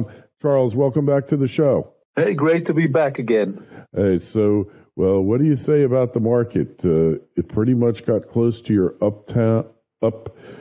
Vietnam. Charles, welcome back to the show. Hey, great to be back again. Hey, so, well, what do you say about the market? It pretty much got close to your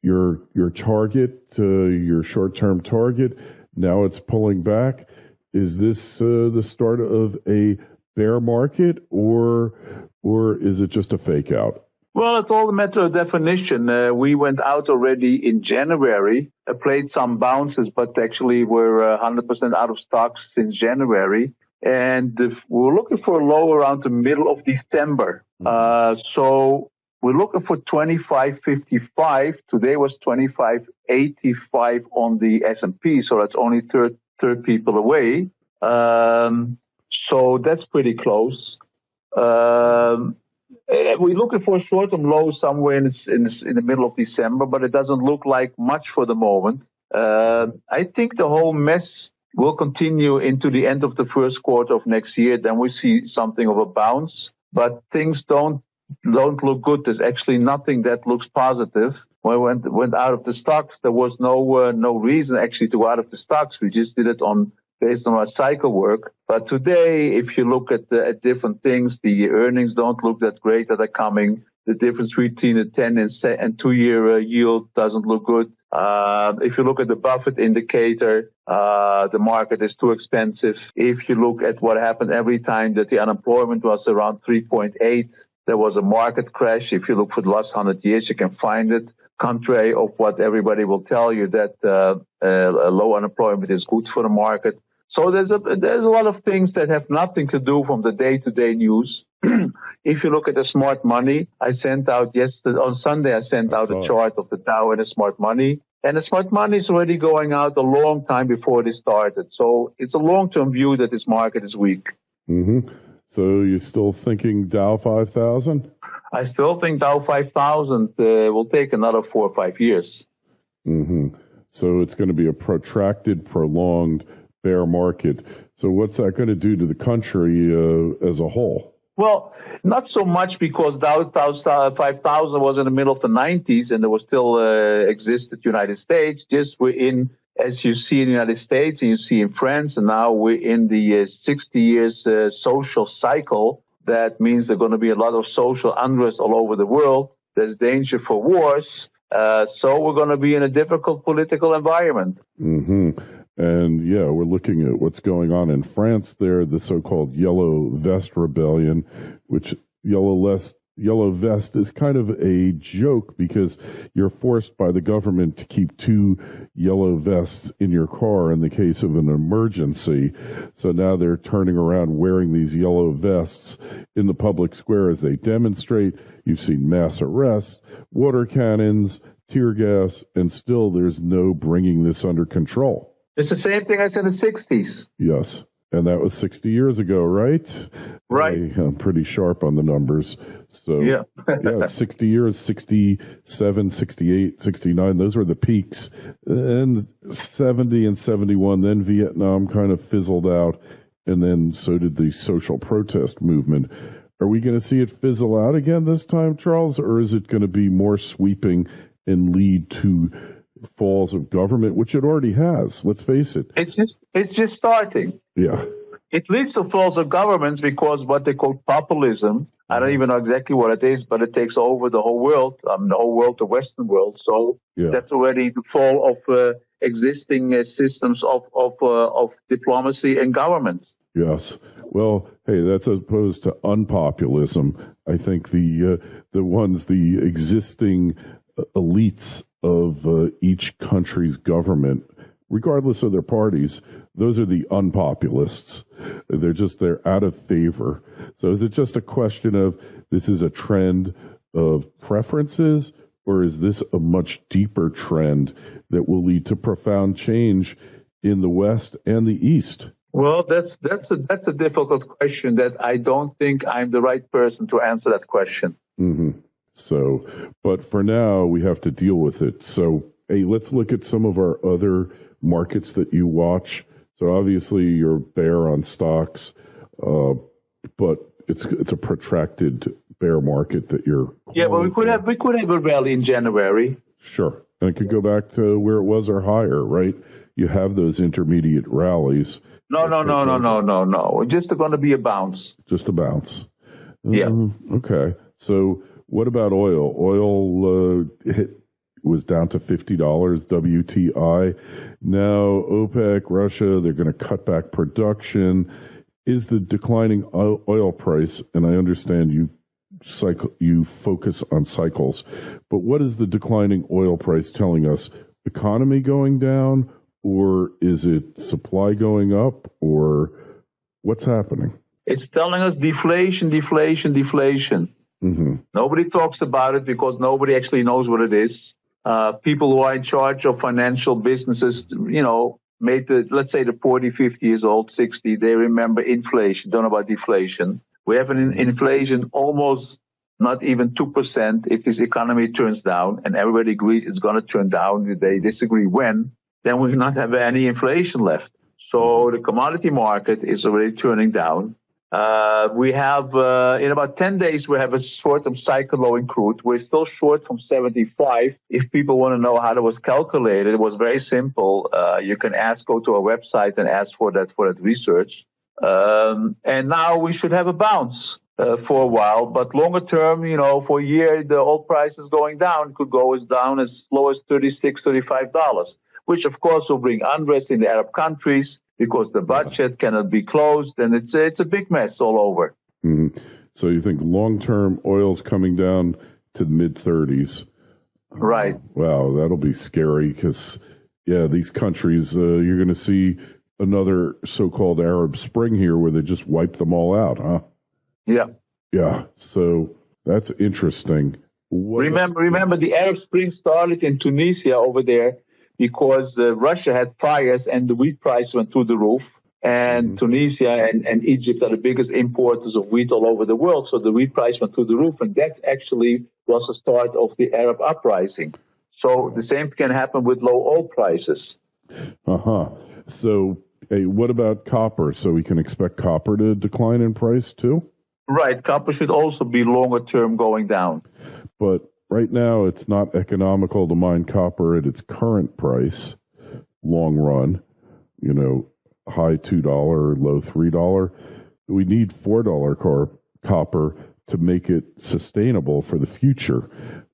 your target, your short-term target. Now it's pulling back. Is this the start of a bear market, or is it just a fake out? Well, it's all a matter of definition. We went out already in January, played some bounces, but actually we're 100% out of stocks since January. And we're looking for a low around the middle of December. So we're looking for 25.55. Today was 25.85 on the S&P, so that's only third people away. So that's pretty close. We're looking for a short-term low somewhere in the middle of December, but it doesn't look like much for the moment. I think the whole mess will continue into the end of the first quarter of next year. Then we see something of a bounce, but things don't look good. There's actually nothing that looks positive. When we went out of the stocks, there was no reason actually to go out of the stocks. We just did it based on our cycle work. But today, if you look at different things, the earnings don't look that great that are coming. The difference between the 10 and 2-year yield doesn't look good. If you look at the Buffett indicator, the market is too expensive. If you look at what happened every time that the unemployment was around 3.8, there was a market crash. If you look for the last 100 years, you can find it. Contrary of what everybody will tell you, that a low unemployment is good for the market. So there's a lot of things that have nothing to do from the day-to-day news. If you look at the smart money, I sent out on Sunday, I sent out a chart of the Dow and the smart money. And the smart money is already going out a long time before this started. So it's a long-term view that this market is weak. Mm-hmm. So you're still thinking Dow 5,000? I still think Dow 5,000 will take another 4 or 5 years. Mm-hmm. So it's going to be a protracted, prolonged bear market. So what's that going to do to the country as a whole? Well, not so much, because Dow 5,000 was in the middle of the 90s and there was still existed United States. Just we're in, as you see in the United States and you see in France, and now we're in the 60 years social cycle. That means there's going to be a lot of social unrest all over the world. There's danger for wars. So we're going to be in a difficult political environment. Mm-hmm. And, yeah, we're looking at what's going on in France there, the so-called Yellow Vest Rebellion, which Yellow Vest is kind of a joke because you're forced by the government to keep 2 yellow vests in your car in the case of an emergency. So now they're turning around wearing these yellow vests in the public square as they demonstrate. You've seen mass arrests, water cannons, tear gas, and still there's no bringing this under control. It's the same thing as in the 60s. Yes. And that was 60 years ago, right? Right. I'm pretty sharp on the numbers. So, yeah, 60 years, 67, 68, 69, those were the peaks. And 70 and 71, then Vietnam kind of fizzled out. And then so did the social protest movement. Are we going to see it fizzle out again this time, Charles? Or is it going to be more sweeping and lead to falls of government, which it already has? Let's face it. It's just starting. Yeah. It leads to falls of governments because what they call populism, I don't even know exactly what it is, but it takes over the whole world, the Western world. So that's already the fall of existing systems of diplomacy and governments. Yes. Well, hey, that's as opposed to unpopulism. I think the existing elites of each country's government, regardless of their parties, those are the unpopulists. They're out of favor. So is it just a question of this is a trend of preferences, or is this a much deeper trend that will lead to profound change in the West and the East? Well, that's a difficult question that I don't think I'm the right person to answer that question. Mm-hmm. So, but for now, we have to deal with it. So, hey, let's look at some of our other markets that you watch. So, obviously, you're bear on stocks, but it's a protracted bear market that you're. Yeah, but we could have a rally in January. Sure, and it could go back to where it was or higher, right? you have those intermediate rallies. No. Just going to be a bounce. Just a bounce. Yeah. Okay. So what about oil? Oil was down to $50 WTI. Now OPEC, Russia, they're going to cut back production. Is the declining oil price, and I understand you focus on cycles, but what is the declining oil price telling us? Economy going down, or is it supply going up, or what's happening? It's telling us deflation. Mm-hmm. Nobody talks about it because nobody actually knows what it is. People who are in charge of financial businesses, let's say the 40, 50 years old, 60, they remember inflation, don't know about deflation. We have an inflation almost not even 2% if this economy turns down, and everybody agrees it's going to turn down. They disagree when, then we will not have any inflation left. So the commodity market is already turning down. We have, in about 10 days, we have a short-term cycle low in crude. We're still short from 75. If people want to know how that was calculated, it was very simple. You can go to our website and ask for that research. And now we should have a bounce for a while. But longer term, for a year, the oil price is going down. It could go down as low as $36, $35, which, of course, will bring unrest in the Arab countries, because the budget cannot be closed, and it's a big mess all over. Mm-hmm. So you think long-term oil's coming down to the mid-30s. Right. Wow, that'll be scary because, these countries, you're going to see another so-called Arab Spring here where they just wipe them all out, huh? Yeah. Yeah, so that's interesting. Remember, the Arab Spring started in Tunisia over there, because Russia had fires and the wheat price went through the roof. And Tunisia and Egypt are the biggest importers of wheat all over the world. So the wheat price went through the roof. And that actually was the start of the Arab uprising. So the same can happen with low oil prices. So what about copper? So we can expect copper to decline in price too? Right. Copper should also be longer term going down. But right now, it's not economical to mine copper at its current price, long run, high $2, low $3. We need $4 copper to make it sustainable for the future.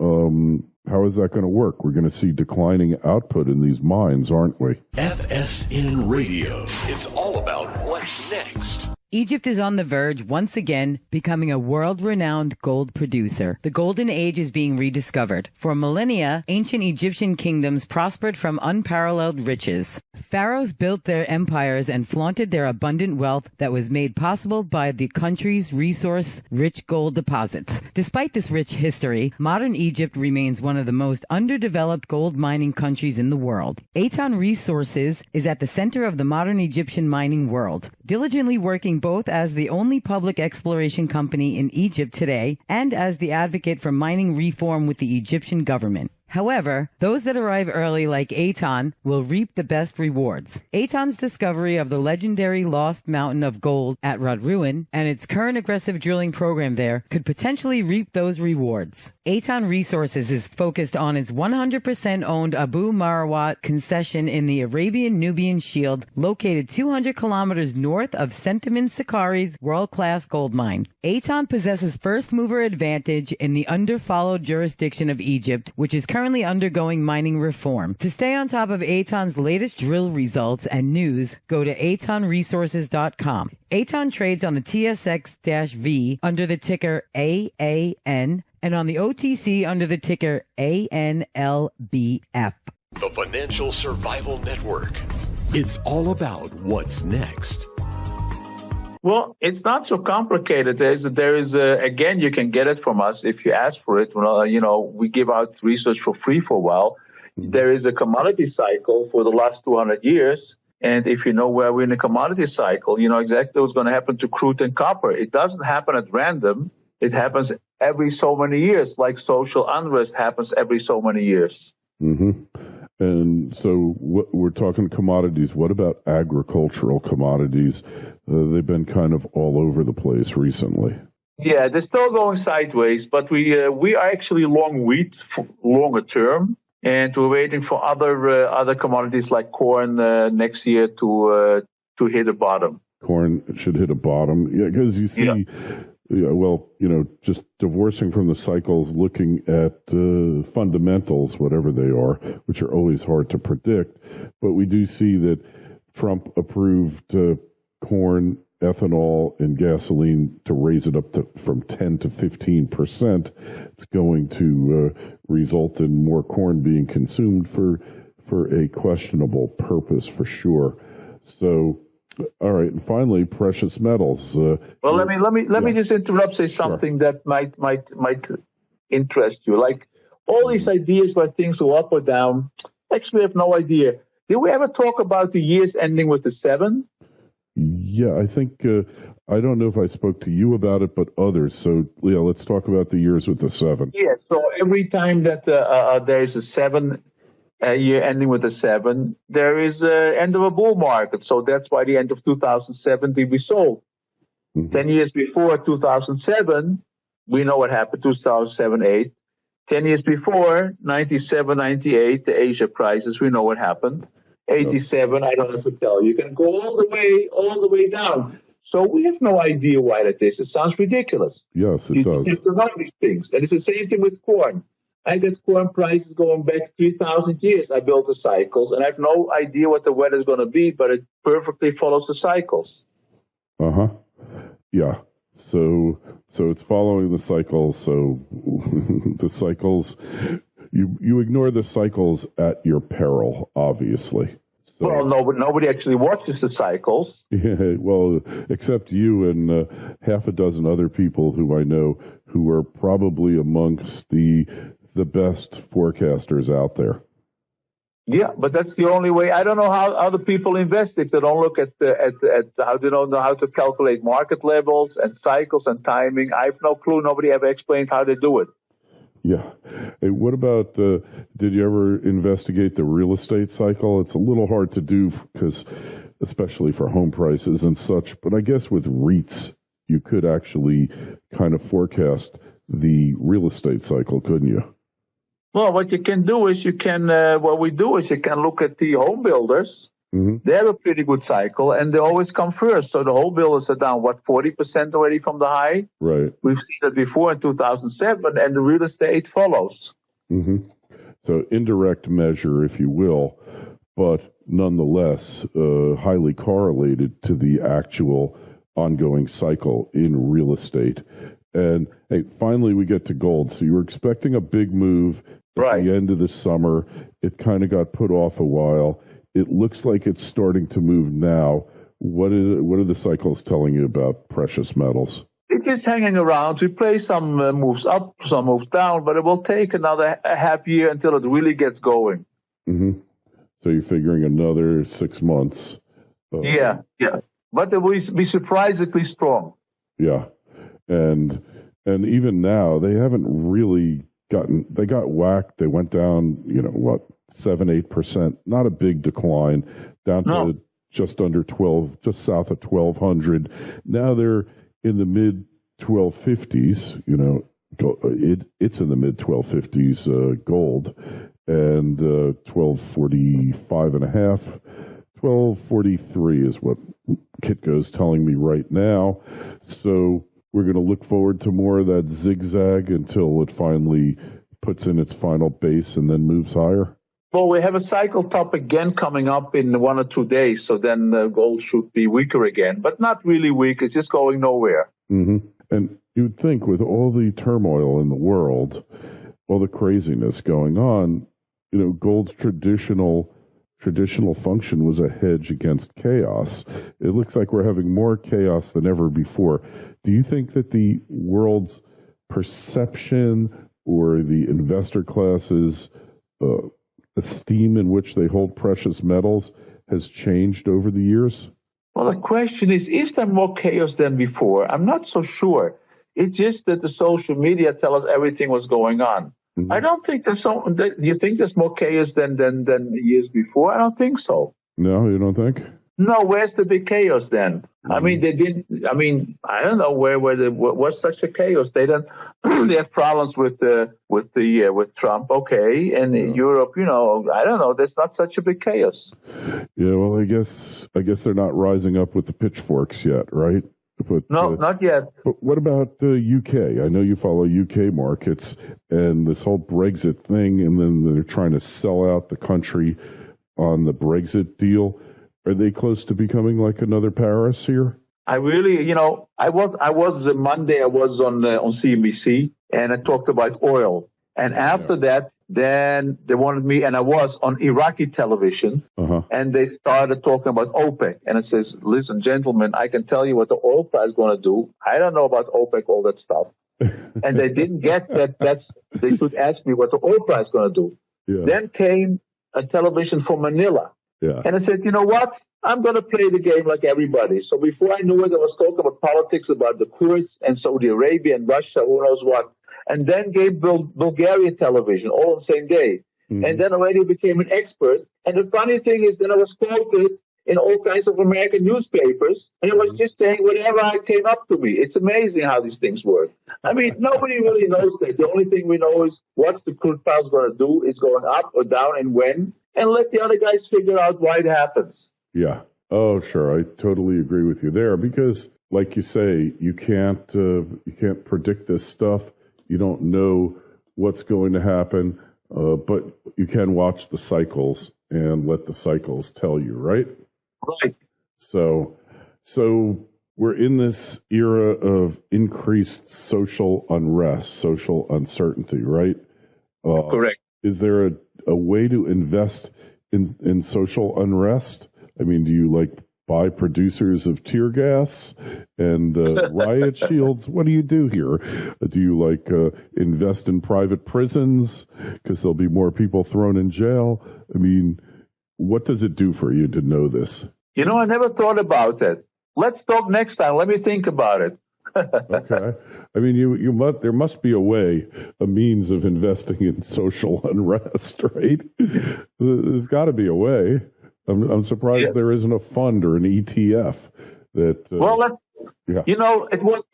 How is that going to work? We're going to see declining output in these mines, aren't we? FSN Radio. It's all about what's next. Egypt is on the verge, once again, becoming a world-renowned gold producer. The golden age is being rediscovered. For millennia, ancient Egyptian kingdoms prospered from unparalleled riches. Pharaohs built their empires and flaunted their abundant wealth that was made possible by the country's resource-rich gold deposits. Despite this rich history, modern Egypt remains one of the most underdeveloped gold mining countries in the world. Aton Resources is at the center of the modern Egyptian mining world, diligently working both as the only public exploration company in Egypt today and as the advocate for mining reform with the Egyptian government. However, those that arrive early like Aton will reap the best rewards. Aton's discovery of the legendary Lost Mountain of Gold at Radruin and its current aggressive drilling program there could potentially reap those rewards. Aton Resources is focused on its 100% owned Abu Marawat concession in the Arabian-Nubian Shield, located 200 kilometers north of Centamin Sakari's world-class gold mine. Aton possesses first-mover advantage in the under-followed jurisdiction of Egypt, which is currently undergoing mining reform. To stay on top of Aton's latest drill results and news, go to atonresources.com. Aton trades on the TSX-V under the ticker AAN and on the OTC under the ticker ANLBF. The Financial Survival Network. It's all about what's next. Well, it's not so complicated. There is again, you can get it from us if you ask for it. We give out research for free for a while. There is a commodity cycle for the last 200 years. And if you know where we're in a commodity cycle, you know exactly what's going to happen to crude and copper. It doesn't happen at random. It happens every so many years, like social unrest happens every so many years. Mm-hmm. And so we're talking commodities. What about agricultural commodities? They've been kind of all over the place recently. Yeah, they're still going sideways, but we are actually long wheat for longer term. and we're waiting for other commodities like corn next year to hit a bottom. Corn should hit a bottom, yeah, because you see, just divorcing from the cycles, looking at fundamentals, whatever they are, which are always hard to predict. But we do see that Trump approved corn, ethanol, and gasoline to raise it up from 10 to 15%. It's going to result in more corn being consumed for a questionable purpose, for sure. So. All right, and finally, precious metals. Well, let me just interrupt. Say something that might interest you. Like all these ideas where things go up or down. Actually, I have no idea. Did we ever talk about the years ending with a 7? Yeah, I think I don't know if I spoke to you about it, but others. So, Leah, let's talk about the years with the 7. Yeah. So every time that there is a 7. Year ending with a 7, there is end of a bull market. So that's why the end of 2017 we sold. 10 years before 2007, we know what happened, 2007, 8. 10 years before, 97, 98, the Asia crisis, we know what happened. 87, I don't have to tell you. You can go all the way down. So we have no idea why that is. It sounds ridiculous. Yes, it does. You have to know these things. And it's the same thing with corn. I get corn prices going back 3,000 years. I built the cycles, and I have no idea what the weather is going to be, but it perfectly follows the cycles. Uh-huh. Yeah. So it's following the cycles. So the cycles, you ignore the cycles at your peril, obviously. So, well, nobody actually watches the cycles. Yeah, well, except you and half a dozen other people who I know who are probably amongst the best forecasters out there. Yeah, but that's the only way. I don't know how other people invest if they don't look at how they don't know how to calculate market levels and cycles and timing. I have no clue. Nobody ever explained how they do it. Yeah. Hey, what about, did you ever investigate the real estate cycle? It's a little hard to do because, especially for home prices and such, but I guess with REITs, you could actually kind of forecast the real estate cycle, couldn't you? Well, what you can do is you can look at the home builders. Mm-hmm. They have a pretty good cycle, and they always come first. So the home builders are down, 40% already from the high? Right. We've seen that before in 2007, and the real estate follows. Mm-hmm. So indirect measure, if you will, but nonetheless highly correlated to the actual ongoing cycle in real estate. And hey, finally we get to gold. So you were expecting a big move at the end of the summer. It kind of got put off a while. It looks like it's starting to move now. What are the cycles telling you about precious metals? It's just hanging around. We play some moves up, some moves down, but it will take another half year until it really gets going. Mm-hmm. So you're figuring another 6 months. Yeah. But it will be surprisingly strong. Yeah. And even now, they haven't really they got whacked. They went down, 7-8%. Not a big decline, down to just under 12, just south of 1,200. Now they're in the mid 1250s. It's in the mid 1250s gold, and 1245 and a half. 1243 is what Kitco's telling me right now. So we're going to look forward to more of that zigzag until it finally puts in its final base and then moves higher. Well, we have a cycle top again coming up in 1 or 2 days, so then gold should be weaker again, but not really weak. It's just going nowhere. Mm-hmm. And you'd think with all the turmoil in the world, all the craziness going on, gold's traditional function was a hedge against chaos. It looks like we're having more chaos than ever before. Do you think that the world's perception or the investor classes' esteem in which they hold precious metals has changed over the years? Well, the question is there more chaos than before? I'm not so sure. It's just that the social media tell us everything was going on. Mm-hmm. I don't think there's do you think there's more chaos than years before? I don't think so. No, you don't think? No, where's the big chaos then? I mean, they didn't. I mean, I don't know where was such a chaos. They don't. They have problems with Trump. Okay, and in Europe, I don't know. There's not such a big chaos. Yeah, well, I guess they're not rising up with the pitchforks yet, right? But, no, not yet. But what about the UK? I know you follow UK markets and this whole Brexit thing, and then they're trying to sell out the country on the Brexit deal. Are they close to becoming like another Paris here? I really, I was Monday. I was on CNBC and I talked about oil. And after that, then they wanted me, and I was on Iraqi television, and they started talking about OPEC. And it says, listen, gentlemen, I can tell you what the oil price is going to do. I don't know about OPEC, all that stuff. And they didn't get that. They should ask me what the oil price is going to do. Yeah. Then came a television from Manila. Yeah. And I said, you know what? I'm going to play the game like everybody. So before I knew it, I was talking about politics, about the Kurds and Saudi Arabia and Russia, who knows what. And then gave Bulgaria television all on the same day. Mm-hmm. And then already became an expert. And the funny thing is that I was quoted in all kinds of American newspapers. And I was just saying whatever came up to me. It's amazing how these things work. I mean, nobody really knows that. The only thing we know is what's the crude price going to do, is going up or down and when. And let the other guys figure out why it happens. Yeah. Oh, sure. I totally agree with you there because, like you say, you can't predict this stuff. You don't know what's going to happen, but you can watch the cycles and let the cycles tell you, right? Right. So we're in this era of increased social unrest, social uncertainty, right? Correct. Is there a way to invest in social unrest? I mean, do you buy producers of tear gas and riot shields? What do you do here? Do you invest in private prisons because there'll be more people thrown in jail? I mean, what does it do for you to know this? I never thought about it. Let's talk next time. Let me think about it. Okay. I mean, there must be a means of investing in social unrest, right? There's got to be a way. I'm surprised there isn't a fund or an ETF that. It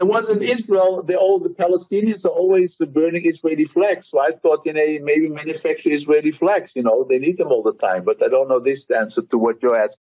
was in Israel. The Palestinians are always burning Israeli flags. So I thought, maybe manufacture Israeli flags. They need them all the time. But I don't know this answer to what you're asking.